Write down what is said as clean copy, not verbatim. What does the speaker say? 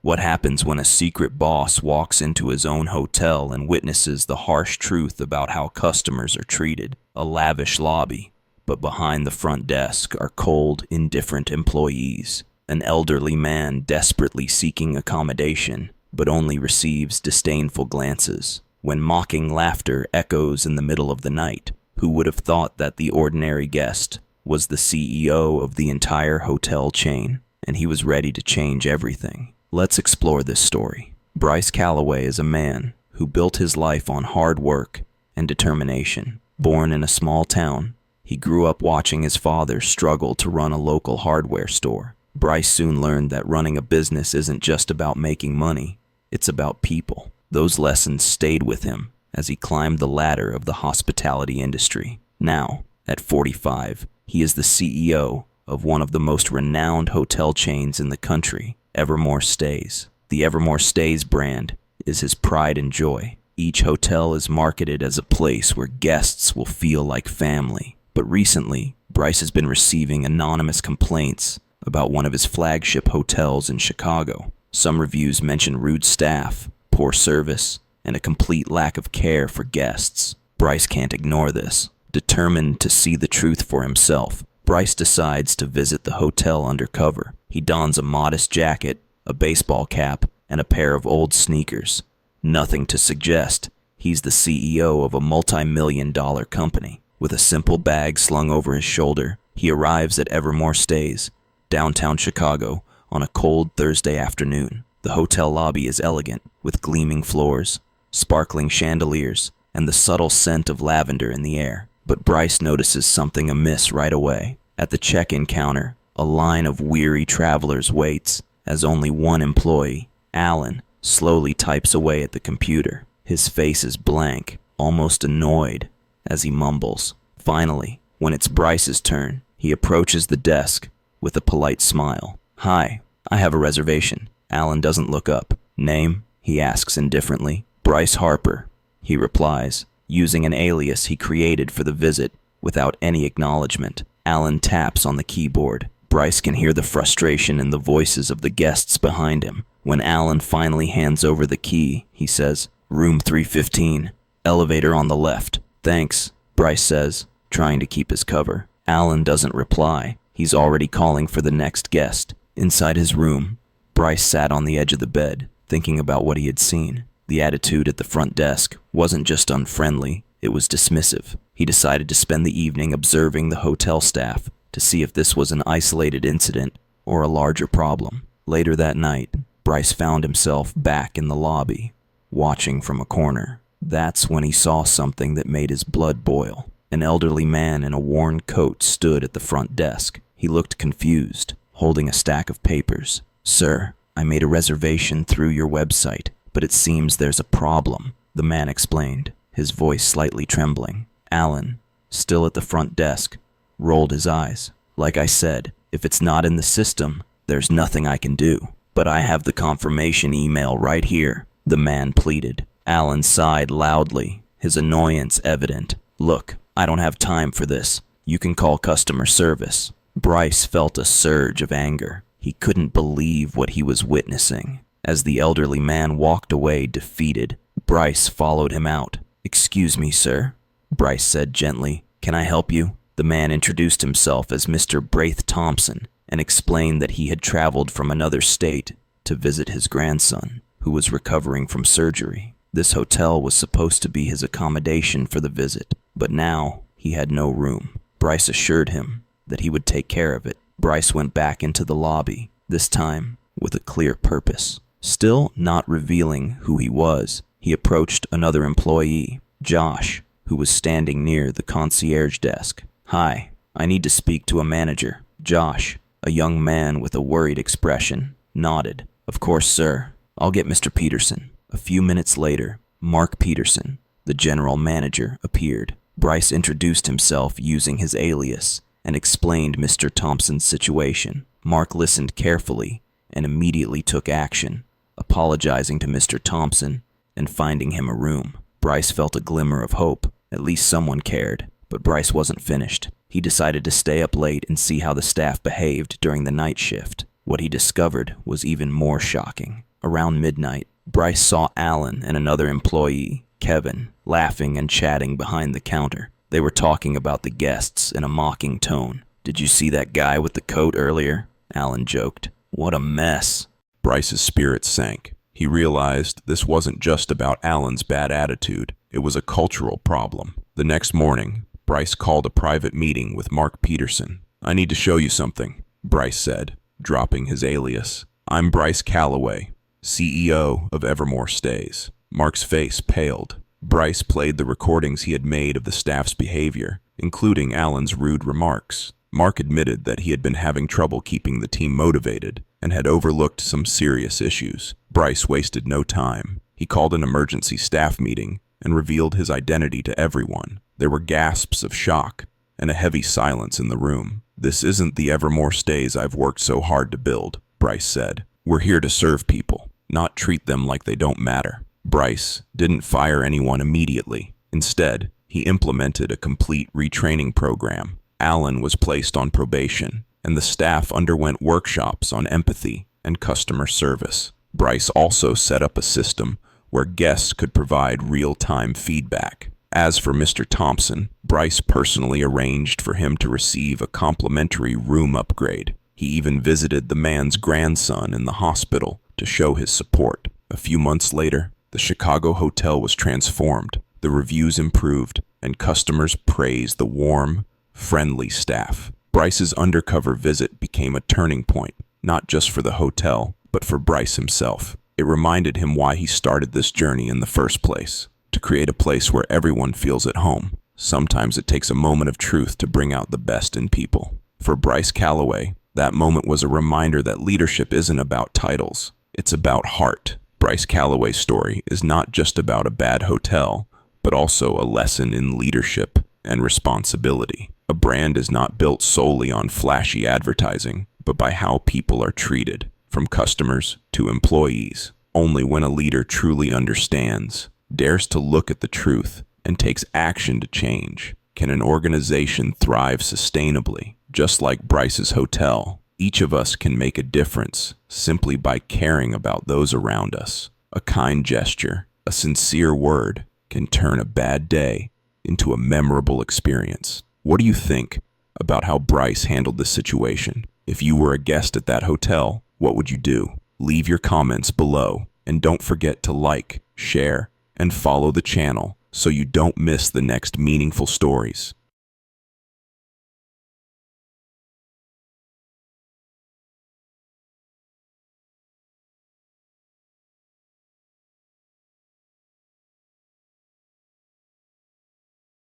What happens when a secret boss walks into his own hotel and witnesses the harsh truth about how customers are treated? A lavish lobby, but behind the front desk are cold, indifferent employees. An elderly man desperately seeking accommodation, but only receives disdainful glances. When mocking laughter echoes in the middle of the night, who would have thought that the ordinary guest was the CEO of the entire hotel chain, and he was ready to change everything? Let's explore this story. Bryce Calloway is a man who built his life on hard work and determination. Born in a small town, he grew up watching his father struggle to run a local hardware store. Bryce soon learned that running a business isn't just about making money, it's about people. Those lessons stayed with him as he climbed the ladder of the hospitality industry. Now, at 45, he is the CEO of one of the most renowned hotel chains in the country, Evermore Stays. The Evermore Stays brand is his pride and joy. Each hotel is marketed as a place where guests will feel like family. But recently, Bryce has been receiving anonymous complaints about one of his flagship hotels in Chicago. Some reviews mention rude staff, poor service, and a complete lack of care for guests. Bryce can't ignore this. Determined to see the truth for himself, Bryce decides to visit the hotel undercover. He dons a modest jacket, a baseball cap, and a pair of old sneakers. Nothing to suggest he's the CEO of a multi-million-dollar company. With a simple bag slung over his shoulder, he arrives at Evermore Stays, downtown Chicago, on a cold Thursday afternoon. The hotel lobby is elegant, with gleaming floors, sparkling chandeliers, and the subtle scent of lavender in the air. But Bryce notices something amiss right away. At the check-in counter, a line of weary travelers waits, as only one employee, Alan, slowly types away at the computer. His face is blank, almost annoyed, as he mumbles. Finally, when it's Bryce's turn, he approaches the desk with a polite smile. "Hi, I have a reservation." Alan doesn't look up. "Name?" he asks indifferently. "Bryce Harper," he replies, using an alias he created for the visit without any acknowledgement. Alan taps on the keyboard. Bryce can hear the frustration in the voices of the guests behind him. When Alan finally hands over the key, he says, "Room 315, elevator on the left." "Thanks," Bryce says, trying to keep his cover. Alan doesn't reply. He's already calling for the next guest. Inside his room, Bryce sat on the edge of the bed, thinking about what he had seen. The attitude at the front desk wasn't just unfriendly, it was dismissive. He decided to spend the evening observing the hotel staff to see if this was an isolated incident or a larger problem. Later that night, Bryce found himself back in the lobby, watching from a corner. That's when he saw something that made his blood boil. An elderly man in a worn coat stood at the front desk. He looked confused, holding a stack of papers. "Sir, I made a reservation through your website, but it seems there's a problem," the man explained, his voice slightly trembling. Alan, still at the front desk, rolled his eyes. "Like I said, if it's not in the system, there's nothing I can do. But I have the confirmation email right here," the man pleaded. Alan sighed loudly, his annoyance evident. "Look, I don't have time for this. You can call customer service." Bryce felt a surge of anger. He couldn't believe what he was witnessing. As the elderly man walked away defeated, Bryce followed him out. "Excuse me, sir," Bryce said gently. "Can I help you?" The man introduced himself as Mr. Bryce Thompson and explained that he had traveled from another state to visit his grandson, who was recovering from surgery. This hotel was supposed to be his accommodation for the visit, but now he had no room. Bryce assured him that he would take care of it. Bryce went back into the lobby, this time with a clear purpose. Still not revealing who he was, he approached another employee, Josh, who was standing near the concierge desk. "Hi, I need to speak to a manager." Josh, a young man with a worried expression, nodded. "Of course, sir. I'll get Mr. Peterson." A few minutes later, Mark Peterson, the general manager, appeared. Bryce introduced himself using his alias and explained Mr. Thompson's situation. Mark listened carefully and immediately took action, apologizing to Mr. Thompson and finding him a room. Bryce felt a glimmer of hope. At least someone cared. But Bryce wasn't finished. He decided to stay up late and see how the staff behaved during the night shift. What he discovered was even more shocking. Around midnight, Bryce saw Alan and another employee, Kevin, laughing and chatting behind the counter. They were talking about the guests in a mocking tone. "Did you see that guy with the coat earlier?" Alan joked. "What a mess." Bryce's spirits sank. He realized this wasn't just about Alan's bad attitude. It was a cultural problem. The next morning, Bryce called a private meeting with Mark Peterson. "I need to show you something," Bryce said, dropping his alias. "I'm Bryce Calloway, CEO of Evermore Stays." Mark's face paled. Bryce played the recordings he had made of the staff's behavior, including Alan's rude remarks. Mark admitted that he had been having trouble keeping the team motivated and had overlooked some serious issues. Bryce wasted no time. He called an emergency staff meeting and revealed his identity to everyone. There were gasps of shock and a heavy silence in the room. "This isn't the Evermore Stays I've worked so hard to build," Bryce said. "We're here to serve people, not treat them like they don't matter." Bryce didn't fire anyone immediately. Instead, he implemented a complete retraining program. Alan was placed on probation, and the staff underwent workshops on empathy and customer service. Bryce also set up a system where guests could provide real-time feedback. As for Mr. Thompson, Bryce personally arranged for him to receive a complimentary room upgrade. He even visited the man's grandson in the hospital to show his support. A few months later, the Chicago hotel was transformed. The reviews improved, and customers praised the warm, friendly staff. Bryce's undercover visit became a turning point, not just for the hotel, but for Bryce himself. It reminded him why he started this journey in the first place, to create a place where everyone feels at home. Sometimes it takes a moment of truth to bring out the best in people. For Bryce Calloway, that moment was a reminder that leadership isn't about titles, it's about heart. Bryce Calloway's story is not just about a bad hotel, but also a lesson in leadership and responsibility. A brand is not built solely on flashy advertising, but by how people are treated, from customers to employees. Only when a leader truly understands, dares to look at the truth, and takes action to change, can an organization thrive sustainably. Just like Bryce's hotel, each of us can make a difference simply by caring about those around us. A kind gesture, a sincere word, can turn a bad day into a memorable experience. What do you think about how Bryce handled this situation? If you were a guest at that hotel, what would you do? Leave your comments below, and don't forget to like, share, and follow the channel so you don't miss the next meaningful stories.